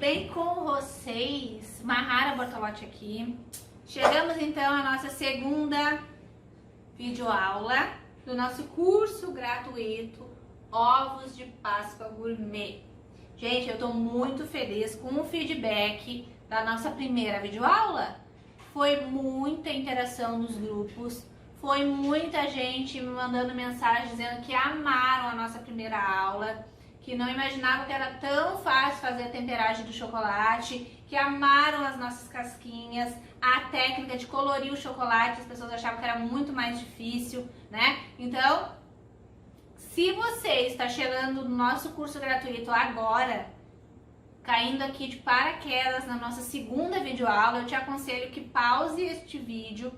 bem com vocês? Mahara Bortolotti aqui. Chegamos então à nossa segunda videoaula do nosso curso gratuito Ovos de Páscoa Gourmet. Gente, eu tô muito feliz com o feedback da nossa primeira videoaula. Foi muita interação nos grupos, foi muita gente me mandando mensagem dizendo que amaram a nossa primeira aula, que não imaginavam que era tão fácil fazer a temperagem do chocolate, que amaram as nossas casquinhas, a técnica de colorir o chocolate, as pessoas achavam que era muito mais difícil, né? Então, se você está chegando no nosso curso gratuito agora, caindo aqui de paraquedas na nossa segunda videoaula, eu te aconselho que pause este vídeo,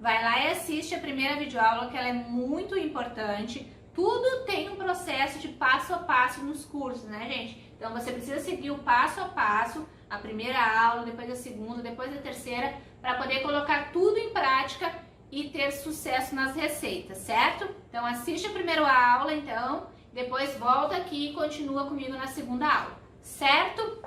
vai lá e assiste a primeira videoaula, que ela é muito importante. Tudo tem um processo de passo a passo nos cursos, né, gente? Então você precisa seguir o passo a passo, a primeira aula, depois a segunda, depois a terceira, para poder colocar tudo em prática e ter sucesso nas receitas, certo? Então assiste a primeira aula, então, depois volta aqui e continua comigo na segunda aula, certo?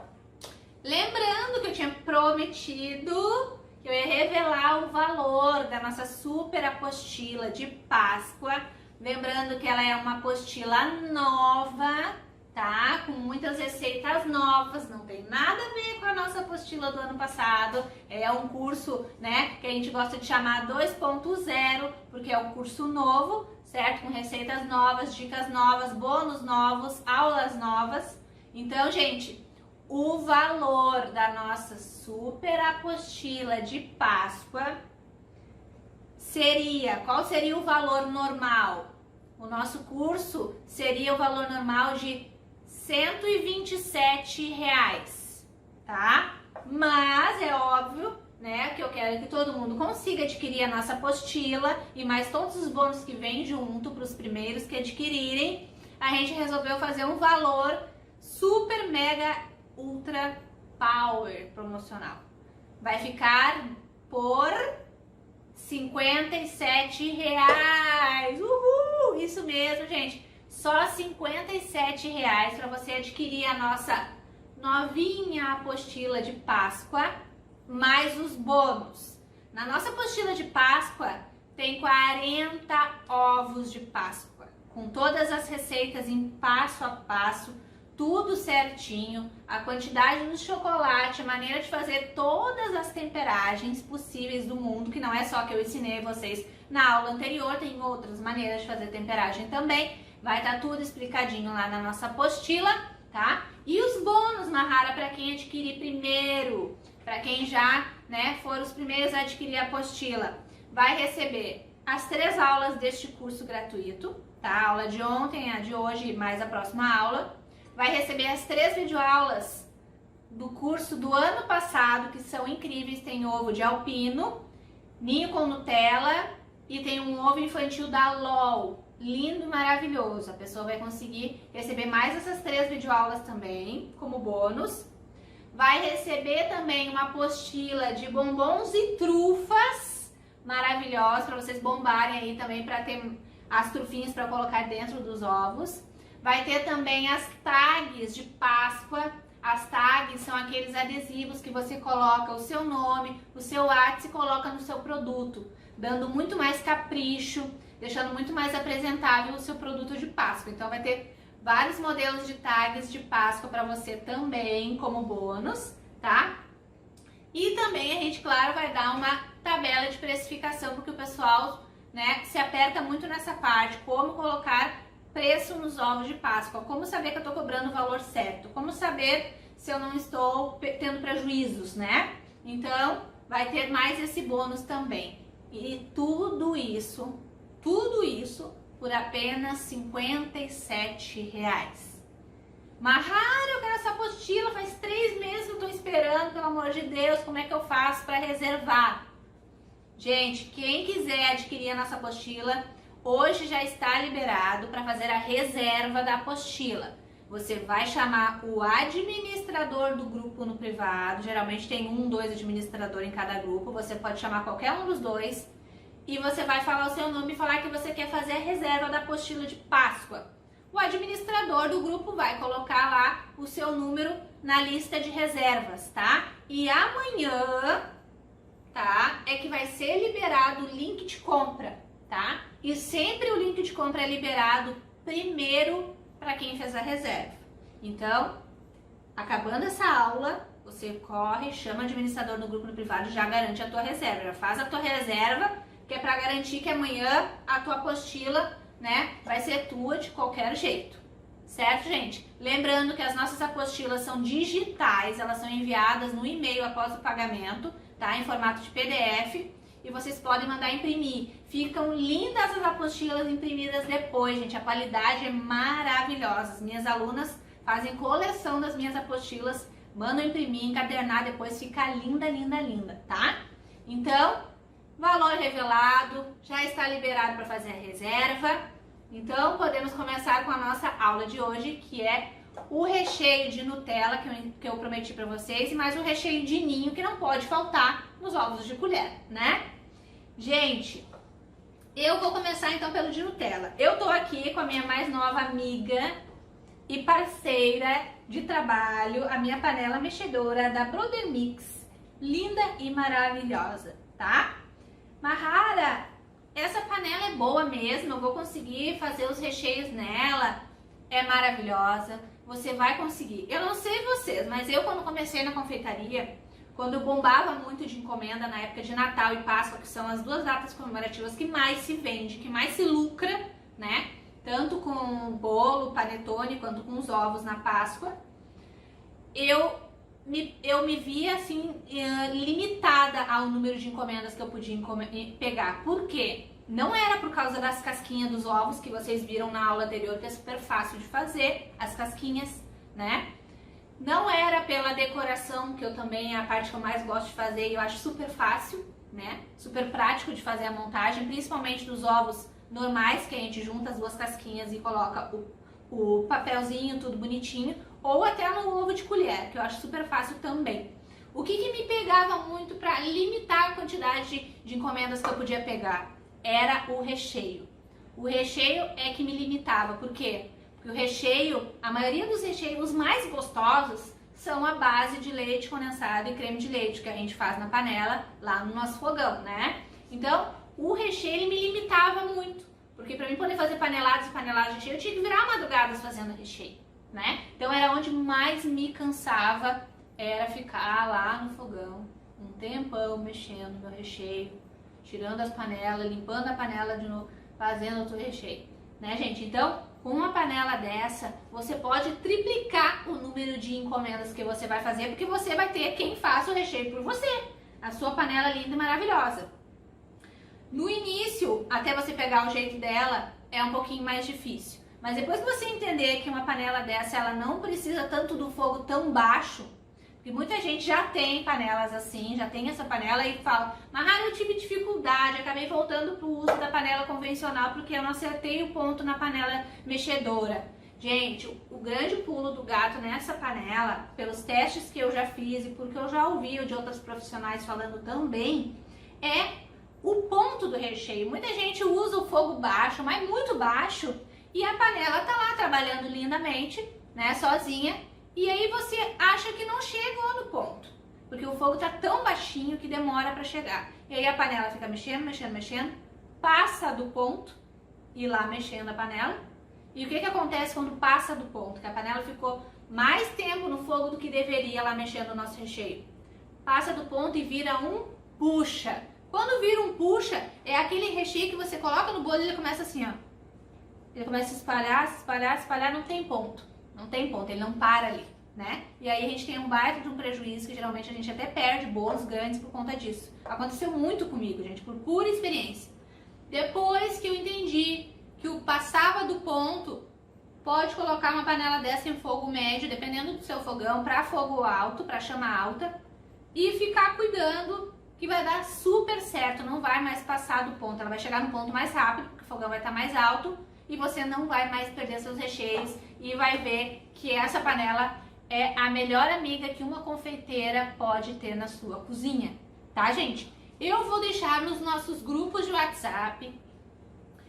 Lembrando que eu tinha prometido que eu ia revelar o valor da nossa super apostila de Páscoa. Lembrando que ela é uma apostila nova, tá? Com muitas receitas novas, não tem nada a ver com a nossa apostila do ano passado. É um curso, né, que a gente gosta de chamar 2.0, porque é um curso novo, certo? Com receitas novas, dicas novas, bônus novos, aulas novas. Então, gente, o valor da nossa super apostila de Páscoa qual seria o valor normal? O nosso curso seria o valor normal de R$ 127, tá? Mas é óbvio, né, que eu quero que todo mundo consiga adquirir a nossa apostila e mais todos os bônus que vêm junto para os primeiros que adquirirem. A gente resolveu fazer um valor super mega ultra power promocional. Vai ficar por R$ 57. Uhul! Isso mesmo, gente. Só R$ 57 para você adquirir a nossa novinha apostila de Páscoa, mais os bônus. Na nossa apostila de Páscoa tem 40 ovos de Páscoa, com todas as receitas em passo a passo, tudo certinho, a quantidade do chocolate, a maneira de fazer todas as temperagens possíveis do mundo, que não é só que eu ensinei vocês na aula anterior, tem outras maneiras de fazer temperagem também, vai estar tudo explicadinho lá na nossa apostila, tá? E os bônus, Mahara, para quem adquirir primeiro, para quem já, né, for os primeiros a adquirir a apostila, vai receber as 3 aulas deste curso gratuito, tá? A aula de ontem, a de hoje, mais a próxima aula. Vai receber as 3 videoaulas do curso do ano passado, que são incríveis. Tem ovo de alpino, ninho com Nutella e tem um ovo infantil da LOL. Lindo e maravilhoso. A pessoa vai conseguir receber mais essas 3 videoaulas também, como bônus. Vai receber também uma apostila de bombons e trufas maravilhosas, para vocês bombarem aí também, para ter as trufinhas para colocar dentro dos ovos. Vai ter também as tags de Páscoa. As tags são aqueles adesivos que você coloca o seu nome, o seu WhatsApp e coloca no seu produto, dando muito mais capricho, deixando muito mais apresentável o seu produto de Páscoa. Então vai ter vários modelos de tags de Páscoa para você também, como bônus, tá? E também a gente, claro, vai dar uma tabela de precificação, porque o pessoal, né, se aperta muito nessa parte, como colocar preço nos ovos de Páscoa, como saber que eu estou cobrando o valor certo, como saber se eu não estou tendo prejuízos, né? Então, vai ter mais esse bônus também. E tudo isso por apenas R$ 57. Mahara, eu quero essa apostila, faz 3 meses que eu estou esperando, pelo amor de Deus, como é que eu faço para reservar? Gente, quem quiser adquirir a nossa apostila, hoje já está liberado para fazer a reserva da apostila. Você vai chamar o administrador do grupo no privado, geralmente tem 1, 2 administradores em cada grupo, você pode chamar qualquer um dos 2, e você vai falar o seu nome e falar que você quer fazer a reserva da apostila de Páscoa. O administrador do grupo vai colocar lá o seu número na lista de reservas, tá? E amanhã, tá, é que vai ser liberado o link de compra, tá? E sempre o link de compra é liberado primeiro para quem fez a reserva. Então, acabando essa aula, você corre, chama o administrador no grupo no privado e já garante a tua reserva. Já faz a tua reserva, que é para garantir que amanhã a tua apostila, né, vai ser tua de qualquer jeito. Certo, gente? Lembrando que as nossas apostilas são digitais, elas são enviadas no e-mail após o pagamento, tá? Em formato de PDF, e vocês podem mandar imprimir. Ficam lindas as apostilas imprimidas depois, gente. A qualidade é maravilhosa. As minhas alunas fazem coleção das minhas apostilas, mandam imprimir, encadernar, depois fica linda, linda, linda, tá? Então, valor revelado, já está liberado para fazer a reserva. Então, podemos começar com a nossa aula de hoje, que é o recheio de Nutella, que eu prometi para vocês, e mais o recheio de ninho, que não pode faltar nos ovos de colher, né? Gente, eu vou começar então pelo de Nutella. Eu tô aqui com a minha mais nova amiga e parceira de trabalho, a minha panela mexedora da Brother Mix, linda e maravilhosa, tá? Mahara, essa panela é boa mesmo, eu vou conseguir fazer os recheios nela, é maravilhosa, você vai conseguir. Eu não sei vocês, mas eu quando comecei na confeitaria, quando eu bombava muito de encomenda na época de Natal e Páscoa, que são as duas datas comemorativas que mais se vende, que mais se lucra, né? Tanto com bolo, panetone, quanto com os ovos na Páscoa, eu me via assim, limitada ao número de encomendas que eu podia pegar. Por quê? Não era por causa das casquinhas dos ovos que vocês viram na aula anterior, que é super fácil de fazer, as casquinhas, né? Não era pela decoração, que eu também é a parte que eu mais gosto de fazer e eu acho super fácil, né? Super prático de fazer a montagem, principalmente dos ovos normais, que a gente junta as duas casquinhas e coloca o papelzinho, tudo bonitinho, ou até no ovo de colher, que eu acho super fácil também. O que me pegava muito para limitar a quantidade de encomendas que eu podia pegar? Era o recheio. O recheio é que me limitava. Por quê? Porque o recheio, a maioria dos recheios mais gostosos são a base de leite condensado e creme de leite, que a gente faz na panela lá no nosso fogão, né? Então, o recheio me limitava muito. Porque para mim poder fazer paneladas e paneladas de recheio, eu tinha que virar madrugadas fazendo recheio, né? Então era onde mais me cansava, era ficar lá no fogão um tempão mexendo no meu recheio, tirando as panelas, limpando a panela de novo, fazendo outro recheio, né, gente? Então, com uma panela dessa, você pode triplicar o número de encomendas que você vai fazer, porque você vai ter quem faça o recheio por você, a sua panela linda e maravilhosa. No início, até você pegar o jeito dela, é um pouquinho mais difícil. Mas depois que você entender que uma panela dessa, ela não precisa tanto do fogo tão baixo, porque muita gente já tem panelas assim, já tem essa panela e fala, mas eu tive dificuldade, acabei voltando pro uso da panela convencional porque eu não acertei o ponto na panela mexedora. Gente, o grande pulo do gato nessa panela, pelos testes que eu já fiz e porque eu já ouvi de outros profissionais falando também, é o ponto do recheio. Muita gente usa o fogo baixo, mas muito baixo, e a panela tá lá trabalhando lindamente, né, sozinha, e aí você acha que não chegou no ponto, porque o fogo tá tão baixinho que demora para chegar. E aí a panela fica mexendo, mexendo, mexendo, passa do ponto, e lá mexendo a panela. E o que acontece quando passa do ponto? Que a panela ficou mais tempo no fogo do que deveria lá mexendo o nosso recheio. Passa do ponto e vira um puxa. Quando vira um puxa, é aquele recheio que você coloca no bolo e ele começa assim, ó. Ele começa a espalhar, se espalhar, se espalhar, não tem ponto. Não tem ponto, ele não para ali, né? E aí a gente tem um baita de um prejuízo que geralmente a gente até perde bolos grandes por conta disso. Aconteceu muito comigo, gente, por pura experiência. Depois que eu entendi que o passava do ponto, pode colocar uma panela dessa em fogo médio, dependendo do seu fogão, para fogo alto, para chama alta, e ficar cuidando que vai dar super certo, não vai mais passar do ponto, ela vai chegar no ponto mais rápido, porque o fogão vai estar mais alto e você não vai mais perder seus recheios e vai ver que essa panela é a melhor amiga que uma confeiteira pode ter na sua cozinha, tá, gente? Eu vou deixar nos nossos grupos de WhatsApp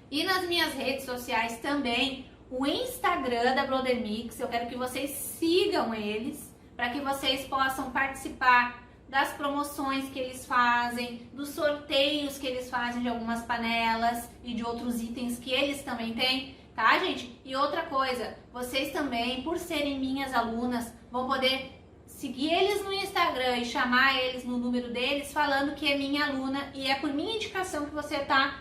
e nas minhas redes sociais também o Instagram da Brother Mix. Eu quero que vocês sigam eles, para que vocês possam participar das promoções que eles fazem, dos sorteios que eles fazem de algumas panelas e de outros itens que eles também têm, tá, gente? E outra coisa, vocês também, por serem minhas alunas, vão poder seguir eles no Instagram e chamar eles no número deles falando que é minha aluna e é por minha indicação que você está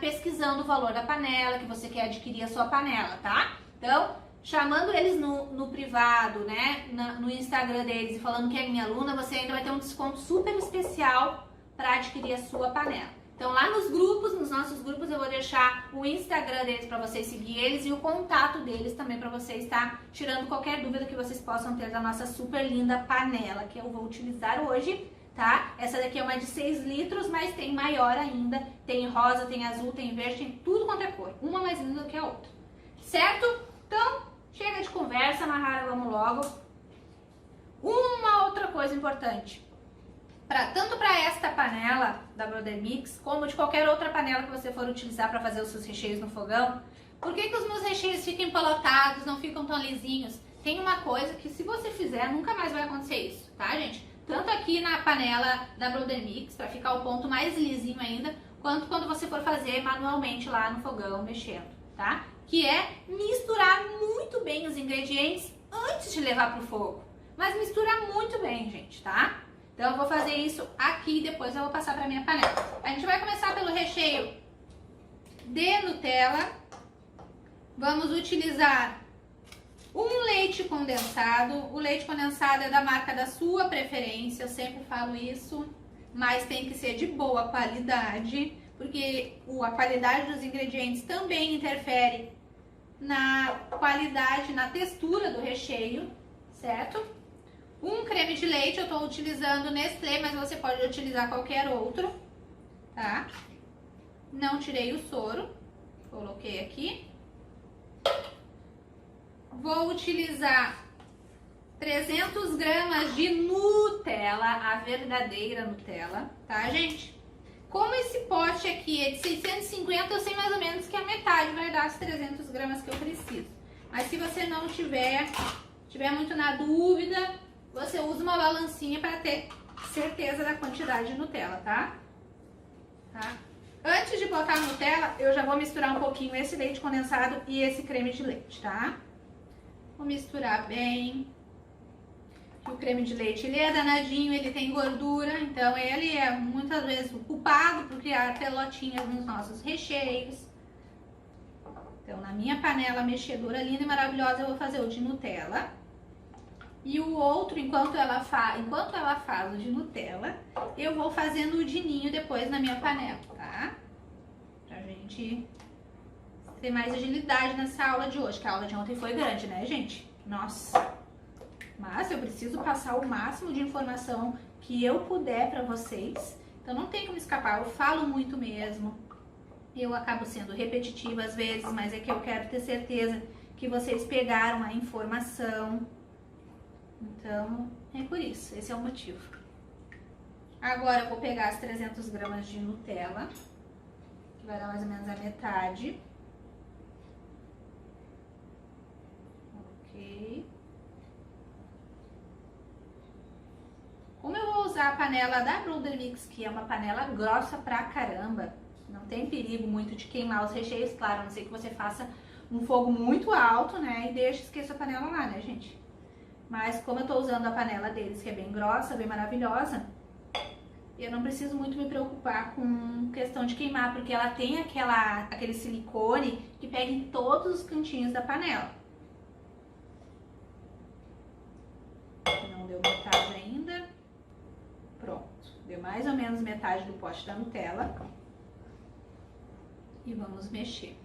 pesquisando o valor da panela, que você quer adquirir a sua panela, tá? Então, chamando eles no privado, né, no Instagram deles e falando que é minha aluna, você ainda vai ter um desconto super especial para adquirir a sua panela. Então, lá nos grupos, nos nossos grupos, eu vou deixar o Instagram deles para vocês seguir eles e o contato deles também para vocês estar tirando qualquer dúvida que vocês possam ter da nossa super linda panela que eu vou utilizar hoje, tá? Essa daqui é uma de 6 litros, mas tem maior ainda, tem rosa, tem azul, tem verde, tem tudo quanto é cor, uma mais linda do que a outra, certo? Então, chega de conversa, Mahara, vamos logo. Uma outra coisa importante. Tanto para esta panela da Brother Mix, como de qualquer outra panela que você for utilizar para fazer os seus recheios no fogão, por que os meus recheios ficam empalotados, não ficam tão lisinhos? Tem uma coisa que se você fizer, nunca mais vai acontecer isso, tá, gente? Tanto aqui na panela da Brother Mix, para ficar o ponto mais lisinho ainda, quanto quando você for fazer manualmente lá no fogão, mexendo, tá? Que é misturar muito bem os ingredientes antes de levar pro fogo. Mas misturar muito bem, gente, tá? Então eu vou fazer isso aqui e depois eu vou passar para minha panela. A gente vai começar pelo recheio de Nutella. Vamos utilizar um leite condensado. O leite condensado é da marca da sua preferência, eu sempre falo isso, mas tem que ser de boa qualidade, porque a qualidade dos ingredientes também interfere na qualidade, na textura do recheio, certo? Um creme de leite, eu estou utilizando Nestlé, mas você pode utilizar qualquer outro, tá? Não tirei o soro, coloquei aqui. Vou utilizar 300 gramas de Nutella, a verdadeira Nutella, tá, gente? Como esse pote aqui é de 650, eu sei mais ou menos que a metade vai dar as 300 gramas que eu preciso. Mas se você não tiver muito na dúvida, você usa uma balancinha para ter certeza da quantidade de Nutella, tá? Antes de botar a Nutella, eu já vou misturar um pouquinho esse leite condensado e esse creme de leite, tá? Vou misturar bem. O creme de leite, ele é danadinho, ele tem gordura, então ele é muitas vezes o culpado por criar pelotinhas nos nossos recheios. Então, na minha panela mexedora linda e maravilhosa, eu vou fazer o de Nutella. E o outro, enquanto ela faz o de Nutella, eu vou fazendo o de ninho depois na minha panela, tá? Pra gente ter mais agilidade nessa aula de hoje, que a aula de ontem foi grande, né, gente? Nossa! Mas eu preciso passar o máximo de informação que eu puder pra vocês. Então não tem como escapar, eu falo muito mesmo. Eu acabo sendo repetitiva às vezes, mas é que eu quero ter certeza que vocês pegaram a informação. Então, é por isso, esse é o motivo. Agora eu vou pegar as 300 gramas de Nutella, que vai dar mais ou menos a metade. Ok. Como eu vou usar a panela da Brother Mix, que é uma panela grossa pra caramba, não tem perigo muito de queimar os recheios, claro, a não ser que você faça um fogo muito alto, né, e esqueça a panela lá, né, gente? Mas como eu tô usando a panela deles, que é bem grossa, bem maravilhosa, eu não preciso muito me preocupar com questão de queimar, porque ela tem aquele silicone que pega em todos os cantinhos da panela. Não deu metade ainda. Pronto, deu mais ou menos metade do pote da Nutella. E vamos mexer.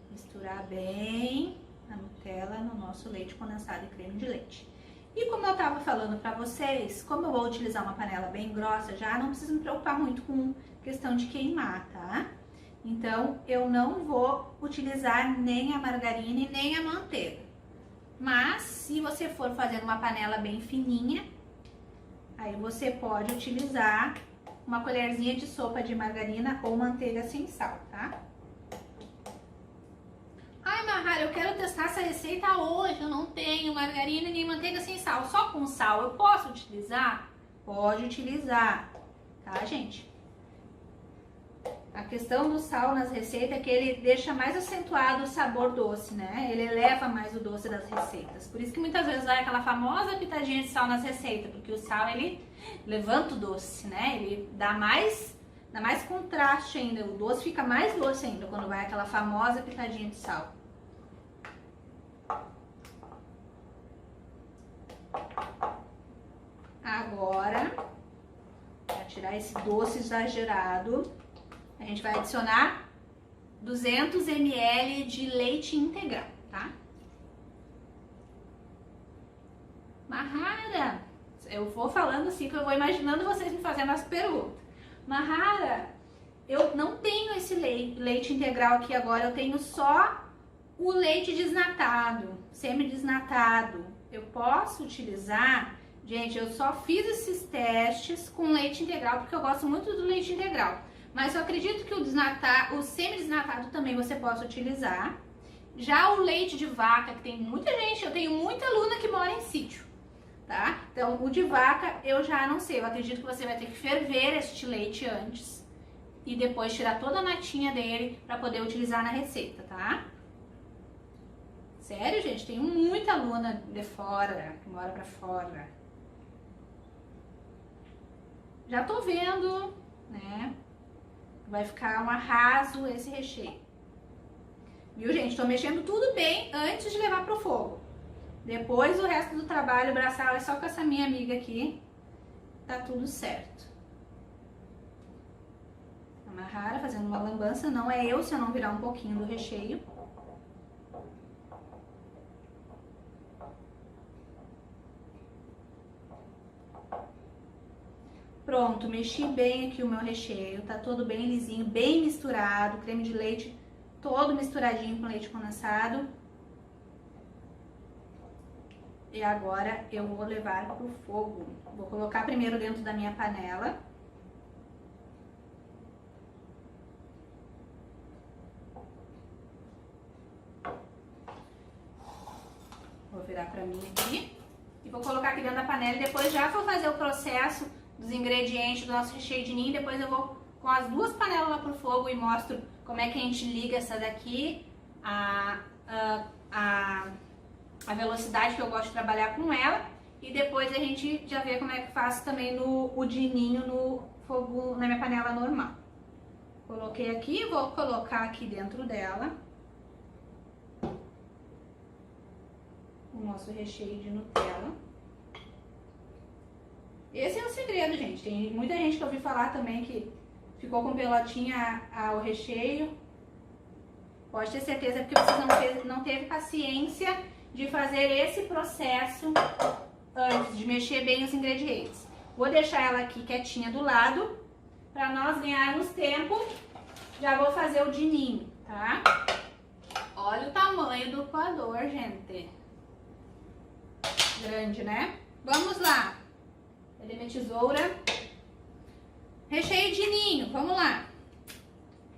Misturar bem a Nutella no nosso leite condensado e creme de leite. E como eu tava falando pra vocês, como eu vou utilizar uma panela bem grossa já, não preciso me preocupar muito com questão de queimar, tá? Então, eu não vou utilizar nem a margarina e nem a manteiga. Mas, se você for fazer uma panela bem fininha, aí você pode utilizar uma colherzinha de sopa de margarina ou manteiga sem sal, tá? Mahara, eu quero testar essa receita hoje, eu não tenho margarina nem manteiga sem sal, só com sal, eu posso utilizar? Pode utilizar, tá, gente? A questão do sal nas receitas é que ele deixa mais acentuado o sabor doce, né? Ele eleva mais o doce das receitas. Por isso que muitas vezes vai aquela famosa pitadinha de sal nas receitas, porque o sal, ele levanta o doce, né? Ele dá mais contraste ainda, o doce fica mais doce ainda quando vai aquela famosa pitadinha de sal. Agora, para tirar esse doce exagerado, a gente vai adicionar 200 ml de leite integral, tá? Mahara, eu vou falando assim que eu vou imaginando vocês me fazendo as perguntas. Mahara, eu não tenho esse leite integral aqui agora, eu tenho só o leite desnatado, semi-desnatado. Eu posso utilizar? Gente, eu só fiz esses testes com leite integral porque eu gosto muito do leite integral. Mas eu acredito que o semi-desnatado também você possa utilizar. Já o leite de vaca, que tem muita gente, eu tenho muita aluna que mora em sítio, tá? Então, o de vaca eu já não sei, eu acredito que você vai ter que ferver este leite antes e depois tirar toda a natinha dele para poder utilizar na receita, tá? Sério, gente, tenho muita aluna de fora, que mora pra fora. Já tô vendo, né? Vai ficar um arraso esse recheio. Viu, gente? Tô mexendo tudo bem antes de levar pro fogo. Depois o resto do trabalho braçal é só com essa minha amiga aqui. Tá tudo certo. A Mahara fazendo uma lambança. Não é eu se eu não virar um pouquinho do recheio. Pronto, mexi bem aqui o meu recheio, tá todo bem lisinho, bem misturado, creme de leite todo misturadinho com leite condensado. E agora eu vou levar pro fogo. Vou colocar primeiro dentro da minha panela. Vou virar pra mim aqui. E vou colocar aqui dentro da panela e depois já vou fazer o processo dos ingredientes do nosso recheio de ninho. Depois eu vou com as duas panelas lá pro fogo e mostro como é que a gente liga essa daqui, a velocidade que eu gosto de trabalhar com ela. E depois a gente já vê como é que faço também o de ninho no fogo, na minha panela normal. Coloquei aqui, vou colocar aqui dentro dela o nosso recheio de Nutella. Esse é o segredo, gente. Tem muita gente que eu ouvi falar também que ficou com pelotinha o recheio. Pode ter certeza porque vocês não teve paciência de fazer esse processo antes de mexer bem os ingredientes. Vou deixar ela aqui quietinha do lado para nós ganharmos tempo. Já vou fazer o de ninho, tá? Olha o tamanho do coador, gente. Grande, né? Vamos lá. Cadê minha tesoura? Recheio de ninho, vamos lá.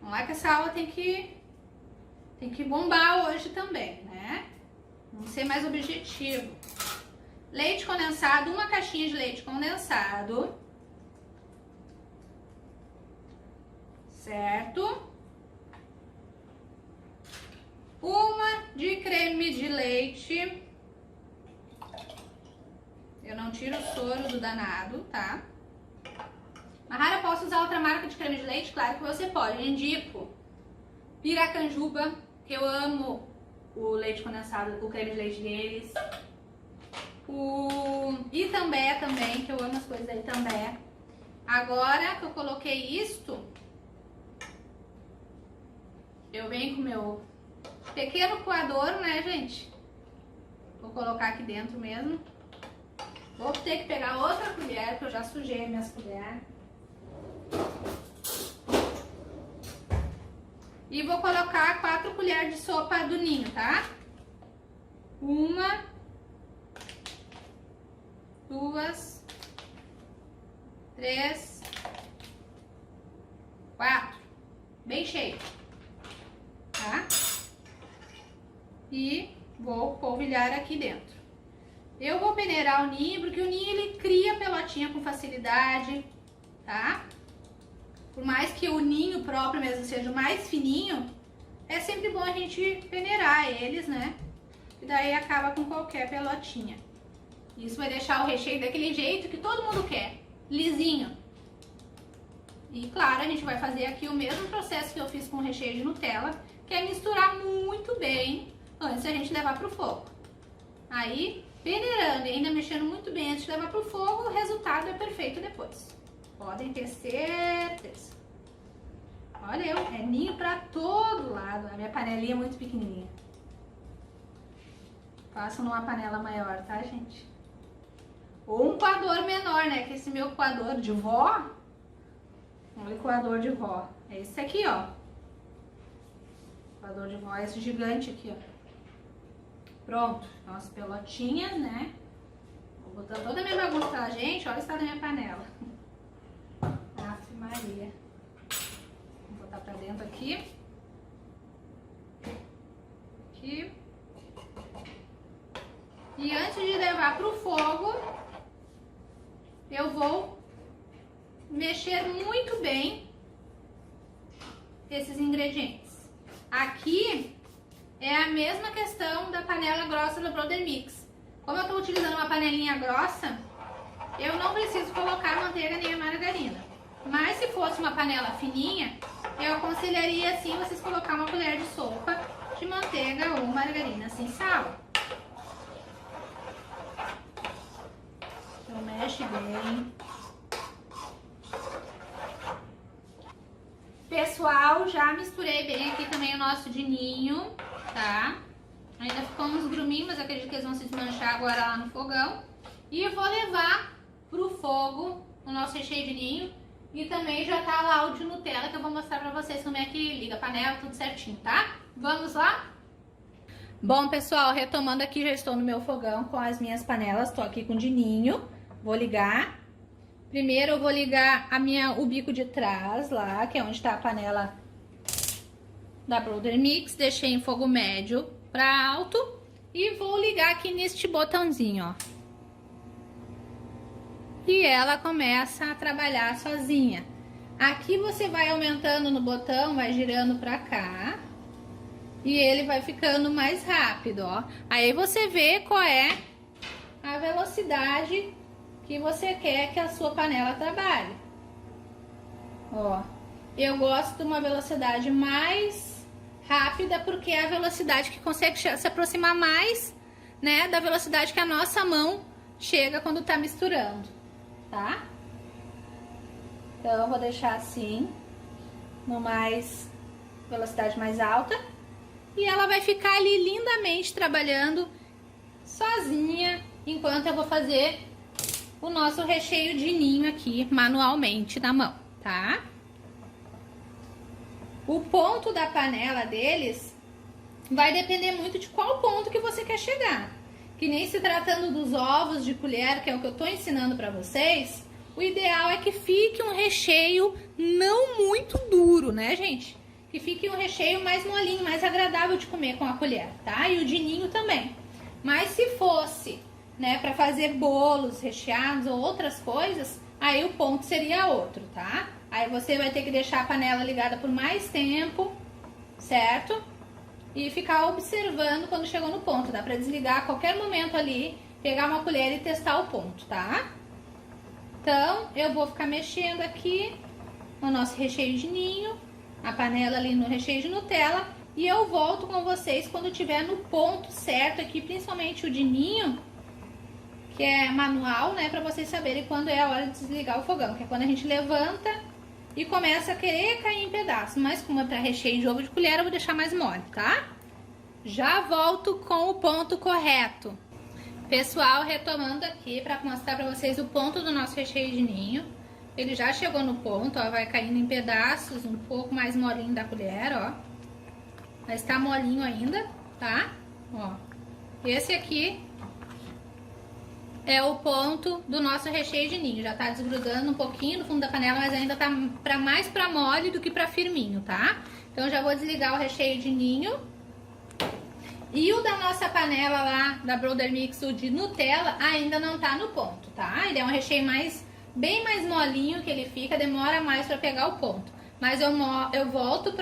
Vamos lá que essa aula tem que bombar hoje também, né? Vamos ser mais objetivo. Leite condensado, uma caixinha de leite condensado. Certo? Uma de creme de leite. Eu não tiro o soro do danado, tá? Mahara, posso usar outra marca de creme de leite? Claro que você pode. Eu indico Piracanjuba, que eu amo o leite condensado, o creme de leite deles. O Itambé também, que eu amo as coisas da Itambé. Agora que eu coloquei isto, eu venho com o meu pequeno coador, né, gente? Vou colocar aqui dentro mesmo. Vou ter que pegar outra colher, porque eu já sujei minhas colheres. E vou colocar 4 colheres de sopa do ninho, tá? 1, 2, 3, 4. Bem cheio, tá? e vou polvilhar aqui dentro. Eu vou peneirar o ninho, porque o ninho ele cria pelotinha com facilidade, tá? Por mais que o ninho próprio mesmo seja mais fininho, é sempre bom a gente peneirar eles, né? E daí acaba com qualquer pelotinha. Isso vai deixar o recheio daquele jeito que todo mundo quer, lisinho. E claro, a gente vai fazer aqui o mesmo processo que eu fiz com o recheio de Nutella, que é misturar muito bem antes da gente levar pro fogo. Aí, peneirando e ainda mexendo muito bem antes de levar pro fogo, o resultado é perfeito depois. Podem ter certeza. Olha eu, é ninho pra todo lado. A minha panelinha é muito pequenininha. Faço numa panela maior, tá, gente? Ou um coador menor, né? Que esse meu coador de vó... Olha o coador de vó. É esse aqui, ó. O coador de vó é esse gigante aqui, ó. Pronto. Então, as pelotinhas, né? Vou botar toda a minha bagunça pra gente. Olha o estado da minha panela. Aff, Maria. Vou botar pra dentro aqui. Aqui. E antes de levar pro fogo, eu vou mexer muito bem esses ingredientes. Aqui é a mesma questão da panela grossa do Brother Mix. Como eu estou utilizando uma panelinha grossa, eu não preciso colocar manteiga nem a margarina. Mas se fosse uma panela fininha, eu aconselharia assim vocês colocar uma colher de sopa de manteiga ou margarina sem sal. Então mexe bem. Pessoal, já misturei bem aqui também o nosso de ninho, tá? Ainda ficou uns gruminhos, mas acredito que eles vão se desmanchar agora lá no fogão. E eu vou levar pro fogo o nosso recheio de ninho. E também já tá lá o de Nutella, que eu vou mostrar pra vocês como é que liga a panela, tudo certinho, tá? Vamos lá? Bom, pessoal, retomando aqui, já estou no meu fogão com as minhas panelas. Tô aqui com o de ninho. Vou ligar. Primeiro eu vou ligar o bico de trás lá, que é onde tá a panela da Brother Mix. Deixei em fogo médio para alto e vou ligar aqui neste botãozinho, ó. E ela começa a trabalhar sozinha. Aqui você vai aumentando no botão, vai girando para cá e ele vai ficando mais rápido, ó. Aí você vê qual é a velocidade que você quer que a sua panela trabalhe. Ó, eu gosto de uma velocidade mais rápida porque é a velocidade que consegue se aproximar mais, né, da velocidade que a nossa mão chega quando tá misturando, tá? Então eu vou deixar assim, no velocidade mais alta, e ela vai ficar ali lindamente trabalhando sozinha enquanto eu vou fazer o nosso recheio de ninho aqui manualmente na mão, tá? O ponto da panela deles vai depender muito de qual ponto que você quer chegar. Que nem se tratando dos ovos de colher, que é o que eu tô ensinando pra vocês, o ideal é que fique um recheio não muito duro, né, gente? Que fique um recheio mais molinho, mais agradável de comer com a colher, tá? E o de ninho também. Mas se fosse, né, para fazer bolos recheados ou outras coisas, aí o ponto seria outro, tá? Aí você vai ter que deixar a panela ligada por mais tempo, certo? E ficar observando quando chegou no ponto. Dá para desligar a qualquer momento ali, pegar uma colher e testar o ponto, tá? Então, eu vou ficar mexendo aqui no nosso recheio de ninho, a panela ali no recheio de Nutella, e eu volto com vocês quando tiver no ponto certo aqui, principalmente o de ninho, que é manual, né, pra vocês saberem quando é a hora de desligar o fogão, que é quando a gente levanta e começa a querer cair em pedaços. Mas como é pra recheio de ovo de colher, eu vou deixar mais mole, tá? Já volto com o ponto correto. Pessoal, retomando aqui pra mostrar pra vocês o ponto do nosso recheio de ninho. Ele já chegou no ponto, ó, vai caindo em pedaços, um pouco mais molinho da colher, ó. Mas tá molinho ainda, tá? Ó, esse aqui é o ponto do nosso recheio de ninho. Já tá desgrudando um pouquinho no fundo da panela, mas ainda tá mais pra mole do que pra firminho, tá? Então já vou desligar o recheio de ninho E o da nossa panela lá, da Brother Mix, o de Nutella, ainda não tá no ponto, tá? Ele é um recheio bem mais molinho que ele fica, demora mais pra pegar o ponto. Mas eu volto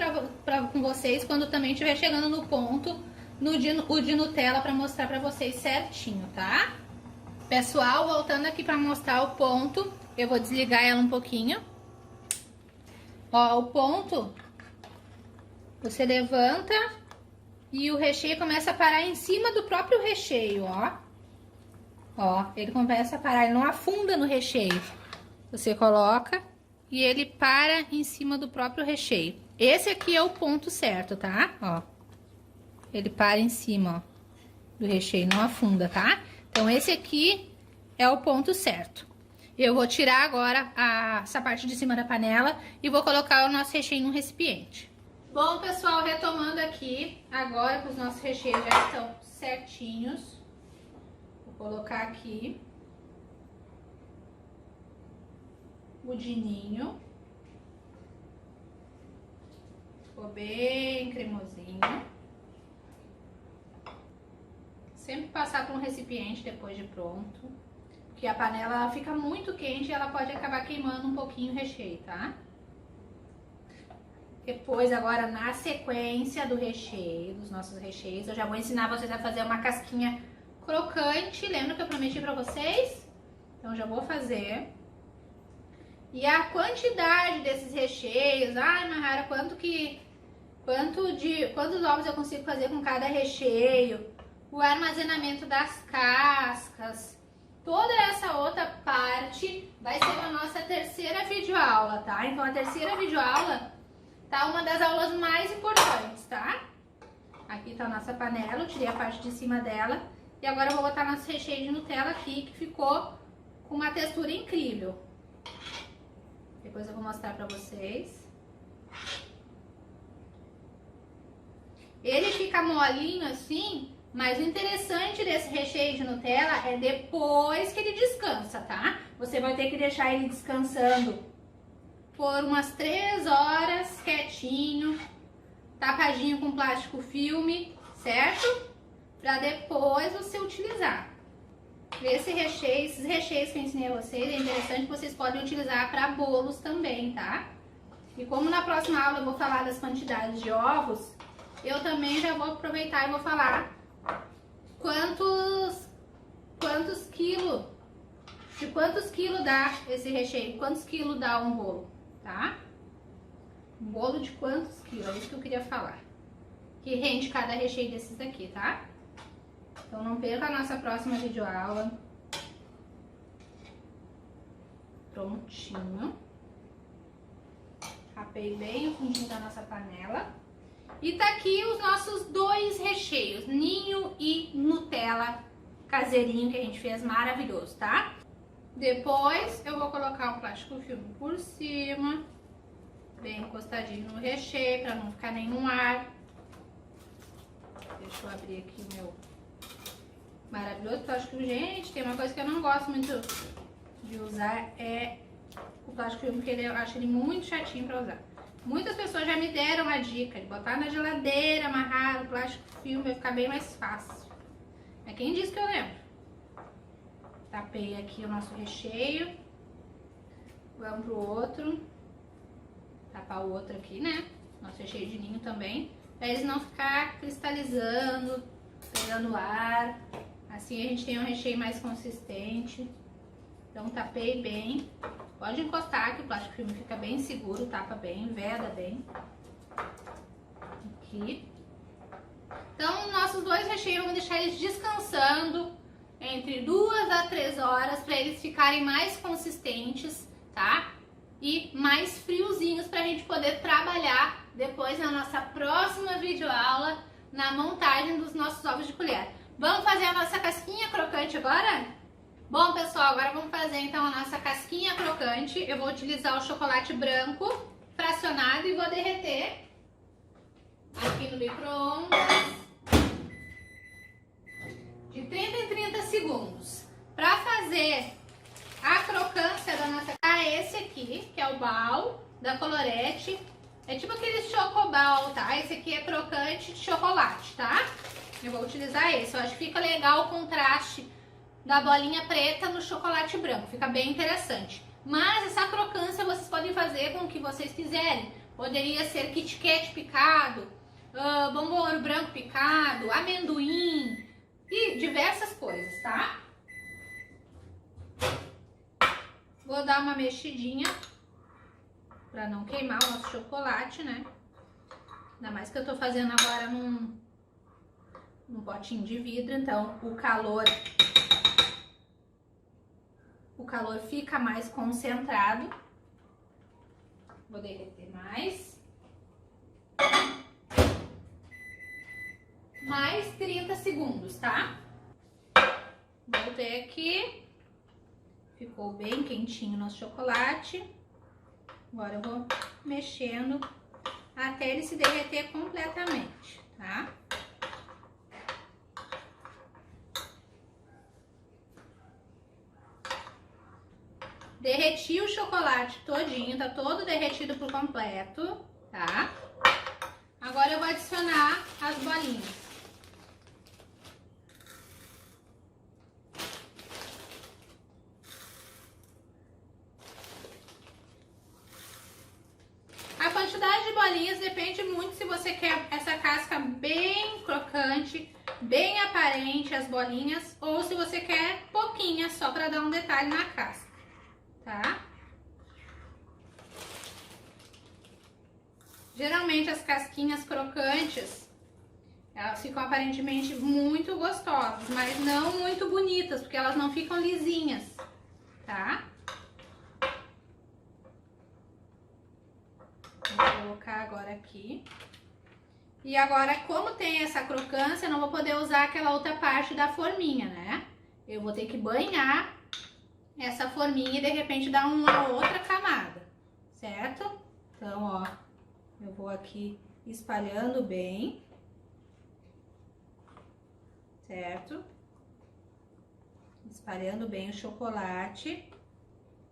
com vocês quando também estiver chegando no ponto, o de Nutella, pra mostrar pra vocês certinho, tá? Pessoal, voltando aqui pra mostrar o ponto, eu vou desligar ela um pouquinho. Ó, o ponto, você levanta e o recheio começa a parar em cima do próprio recheio, ó. Ó, ele começa a parar, ele não afunda no recheio. Você coloca e ele para em cima do próprio recheio. Esse aqui é o ponto certo, tá? Ó, ele para em cima, ó, do recheio, não afunda, tá? Então, esse aqui é o ponto certo. Eu vou tirar agora essa parte de cima da panela e vou colocar o nosso recheio num recipiente. Bom, pessoal, retomando aqui, agora que os nossos recheios já estão certinhos, vou colocar aqui o dininho. Ficou bem cremosinho. Sempre passar por um recipiente depois de pronto, porque a panela ela fica muito quente e ela pode acabar queimando um pouquinho o recheio, tá? Depois, agora, na sequência do recheio, dos nossos recheios, eu já vou ensinar vocês a fazer uma casquinha crocante. Lembra que eu prometi pra vocês? Então, já vou fazer. E a quantidade desses recheios... Ai, Mahara, quantos ovos eu consigo fazer com cada recheio? O armazenamento das cascas, toda essa outra parte vai ser a nossa terceira videoaula, tá? Então, a terceira videoaula tá uma das aulas mais importantes, tá? Aqui tá a nossa panela, eu tirei a parte de cima dela. E agora eu vou botar nosso recheio de Nutella aqui, que ficou com uma textura incrível. Depois eu vou mostrar pra vocês. Ele fica molinho assim... Mas o interessante desse recheio de Nutella é depois que ele descansa, tá? Você vai ter que deixar ele descansando por umas 3 horas, quietinho, tapadinho com plástico filme, certo? Pra depois você utilizar. Esses recheios que eu ensinei a vocês, é interessante que vocês podem utilizar para bolos também, tá? E como na próxima aula eu vou falar das quantidades de ovos, eu também já vou aproveitar e vou falar de quantos quilos dá esse recheio, quantos quilos dá um bolo, tá? Um bolo de quantos quilos, é isso que eu queria falar. Que rende cada recheio desses aqui, tá? Então não perca a nossa próxima videoaula. Prontinho. Rapei bem o fundinho da nossa panela. E tá aqui os nossos 2 recheios, ninho e Nutella caseirinho que a gente fez, maravilhoso, tá? Depois eu vou colocar um plástico filme por cima, bem encostadinho no recheio, pra não ficar nenhum ar. Deixa eu abrir aqui o meu maravilhoso plástico filme. Gente, tem uma coisa que eu não gosto muito de usar, é o plástico filme, porque eu acho ele muito chatinho pra usar. Muitas pessoas já me deram a dica de botar na geladeira, amarrar o plástico filme, vai ficar bem mais fácil. É quem disse que eu lembro. Tapei aqui o nosso recheio. Vamos pro outro. Tapar o outro aqui, né? Nosso recheio de ninho também. Pra eles não ficar cristalizando, pegando ar. Assim a gente tem um recheio mais consistente. Então tapei bem. Pode encostar que o plástico filme fica bem seguro, tapa bem, veda bem. Aqui. Então, nossos 2 recheios, vamos deixar eles descansando entre 2 a 3 horas para eles ficarem mais consistentes, tá? E mais friozinhos pra gente poder trabalhar depois na nossa próxima videoaula na montagem dos nossos ovos de colher. Vamos fazer a nossa casquinha crocante agora? Bom, pessoal, agora vamos fazer então a nossa casquinha crocante. Eu vou utilizar o chocolate branco fracionado e vou derreter aqui no micro-ondas de 30 em 30 segundos. Para fazer a crocância da nossa... esse aqui, que é o bal da Colorete. É tipo aquele chocobal, tá? Esse aqui é crocante de chocolate, tá? eu vou utilizar esse. Eu acho que fica legal o contraste da bolinha preta no chocolate branco, fica bem interessante. Mas essa crocância vocês podem fazer com o que vocês quiserem. Poderia ser Kit Kat picado, bombom ouro branco picado, amendoim e diversas coisas, tá? Vou dar uma mexidinha para não queimar o nosso chocolate, né? Ainda mais que eu tô fazendo agora num potinho de vidro, então o calor fica mais concentrado. Vou derreter mais. Mais 30 segundos, tá? Voltei aqui. Ficou bem quentinho o nosso chocolate. Agora eu vou mexendo até ele se derreter completamente, tá? Derreti o chocolate todinho, tá todo derretido por completo, tá? Agora eu vou adicionar as bolinhas. A quantidade de bolinhas depende muito se você quer essa casca bem crocante, bem aparente as bolinhas, ou se você quer pouquinha só para dar um detalhe na casca, tá? Geralmente as casquinhas crocantes, elas ficam aparentemente muito gostosas, mas não muito bonitas, porque elas não ficam lisinhas, tá? Vou colocar agora aqui. E agora, como tem essa crocância, eu não vou poder usar aquela outra parte da forminha, né? Eu vou ter que banhar essa forminha e de repente dar uma outra camada, certo? Então, ó, eu vou aqui espalhando bem, certo? Espalhando bem o chocolate,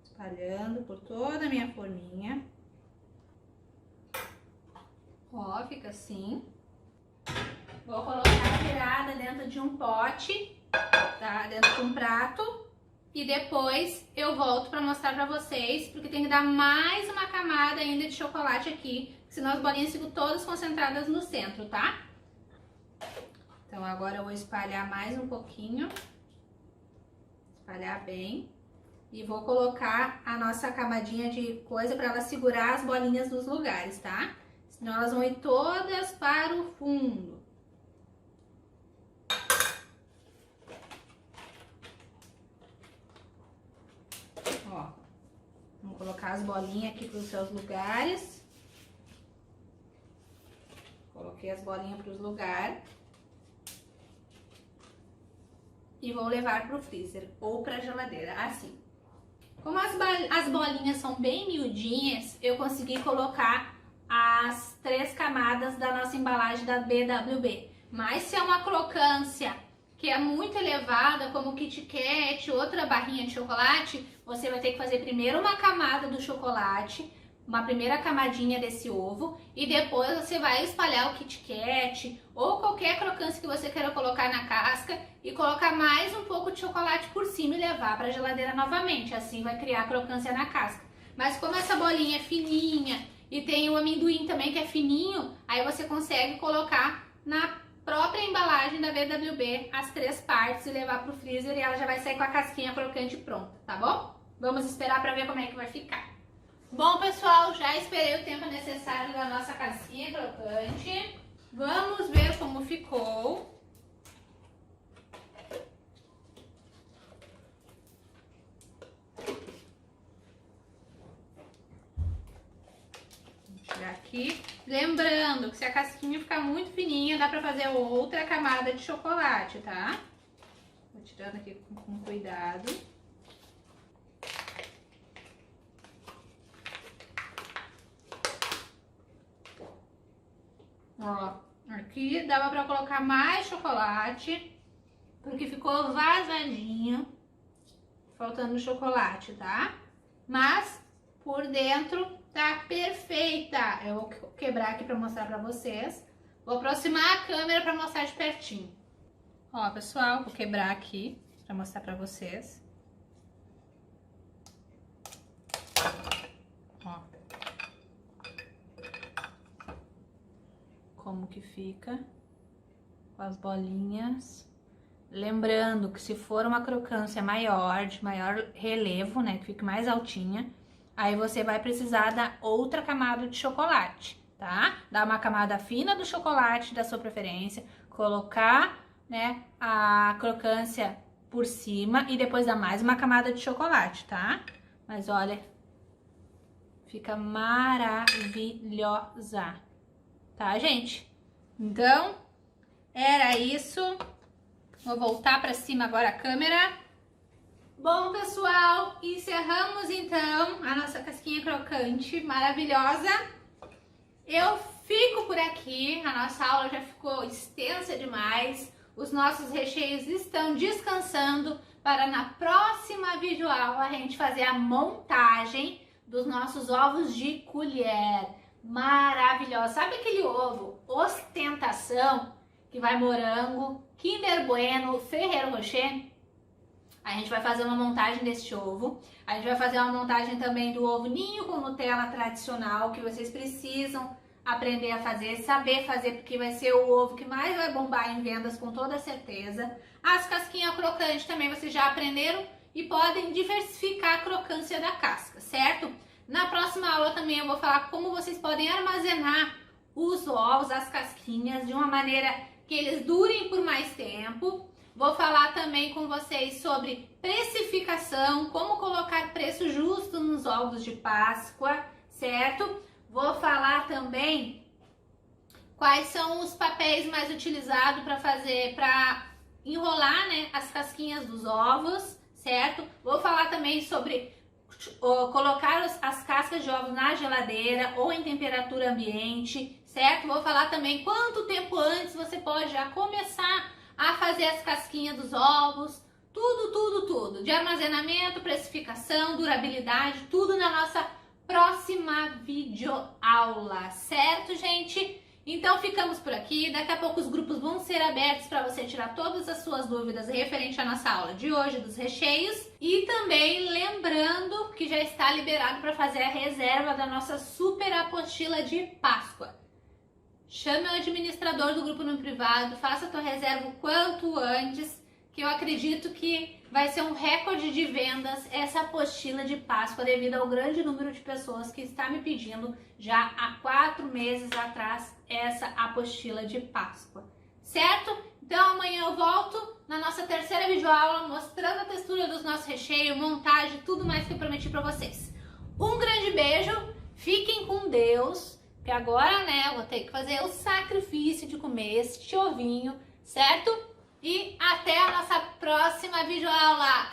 espalhando por toda a minha forminha. Ó, fica assim. Vou colocar virada dentro de um pote, tá? Dentro de um prato. E depois eu volto pra mostrar pra vocês, porque tem que dar mais uma camada ainda de chocolate aqui, senão as bolinhas ficam todas concentradas no centro, tá? Então agora eu vou espalhar mais um pouquinho. Espalhar bem. E vou colocar a nossa camadinha de coisa pra ela segurar as bolinhas nos lugares, tá? Senão elas vão ir todas para o fundo. Ó, vamos colocar as bolinhas aqui para os seus lugares. Coloquei as bolinhas para os lugares. E vou levar para o freezer ou para a geladeira, assim. Como as bolinhas são bem miudinhas, eu consegui colocar as 3 camadas da nossa embalagem da BWB. Mas se é uma crocância que é muito elevada, como Kit Kat, outra barrinha de chocolate, você vai ter que fazer primeiro uma camada do chocolate, uma primeira camadinha desse ovo, e depois você vai espalhar o Kit Kat ou qualquer crocância que você queira colocar na casca e colocar mais um pouco de chocolate por cima e levar para a geladeira novamente. Assim vai criar crocância na casca. Mas como essa bolinha é fininha e tem o amendoim também que é fininho, aí você consegue colocar na própria embalagem da BWB as 3 partes e levar pro freezer e ela já vai sair com a casquinha crocante pronta, tá bom? Vamos esperar pra ver como é que vai ficar. Bom, pessoal, já esperei o tempo necessário da nossa casquinha crocante. Vamos ver como ficou. Aqui, lembrando que se a casquinha ficar muito fininha, dá pra fazer outra camada de chocolate, tá? Vou tirando aqui com cuidado. Ó, aqui dava pra colocar mais chocolate, porque ficou vazadinho, faltando chocolate, tá? Mas por dentro tá perfeita. Eu vou quebrar aqui pra mostrar pra vocês. Vou aproximar a câmera pra mostrar de pertinho. Ó, pessoal, vou quebrar aqui pra mostrar pra vocês. Ó. Como que fica com as bolinhas. Lembrando que se for uma crocância maior, de maior relevo, né, que fique mais altinha, aí você vai precisar da outra camada de chocolate, tá? Dar uma camada fina do chocolate da sua preferência, colocar, né, a crocância por cima e depois dar mais uma camada de chocolate, tá? Mas olha, fica maravilhosa, tá, gente? Então, era isso. Vou voltar para cima agora a câmera. Bom, pessoal, encerramos então a nossa casquinha crocante maravilhosa. Eu fico por aqui, a nossa aula já ficou extensa demais. Os nossos recheios estão descansando para na próxima videoaula a gente fazer a montagem dos nossos ovos de colher. Maravilhosa! Sabe aquele ovo ostentação que vai morango, Kinder Bueno, Ferrero Rocher? A gente vai fazer uma montagem deste ovo. A gente vai fazer uma montagem também do ovo ninho com Nutella tradicional, que vocês precisam aprender a fazer, saber fazer, porque vai ser o ovo que mais vai bombar em vendas com toda certeza. As casquinhas crocantes também vocês já aprenderam e podem diversificar a crocância da casca, certo? Na próxima aula também eu vou falar como vocês podem armazenar os ovos, as casquinhas, de uma maneira que eles durem por mais tempo. Vou falar também com vocês sobre precificação, como colocar preço justo nos ovos de Páscoa, certo? Vou falar também quais são os papéis mais utilizados para enrolar, né, as casquinhas dos ovos, certo? Vou falar também sobre colocar as cascas de ovos na geladeira ou em temperatura ambiente, certo? Vou falar também quanto tempo antes você pode já começar a fazer as casquinhas dos ovos, tudo, de armazenamento, precificação, durabilidade, tudo na nossa próxima videoaula, certo, gente? Então ficamos por aqui, daqui a pouco os grupos vão ser abertos para você tirar todas as suas dúvidas referente à nossa aula de hoje, dos recheios, e também lembrando que já está liberado para fazer a reserva da nossa super apostila de Páscoa. Chame o administrador do grupo no privado, faça a tua reserva o quanto antes, que eu acredito que vai ser um recorde de vendas essa apostila de Páscoa devido ao grande número de pessoas que está me pedindo já há 4 meses atrás essa apostila de Páscoa, certo? Então amanhã eu volto na nossa terceira videoaula mostrando a textura dos nossos recheios, montagem, tudo mais que eu prometi para vocês. Um grande beijo, fiquem com Deus, que agora, né, eu vou ter que fazer o sacrifício de comer este ovinho, certo? E até a nossa próxima videoaula!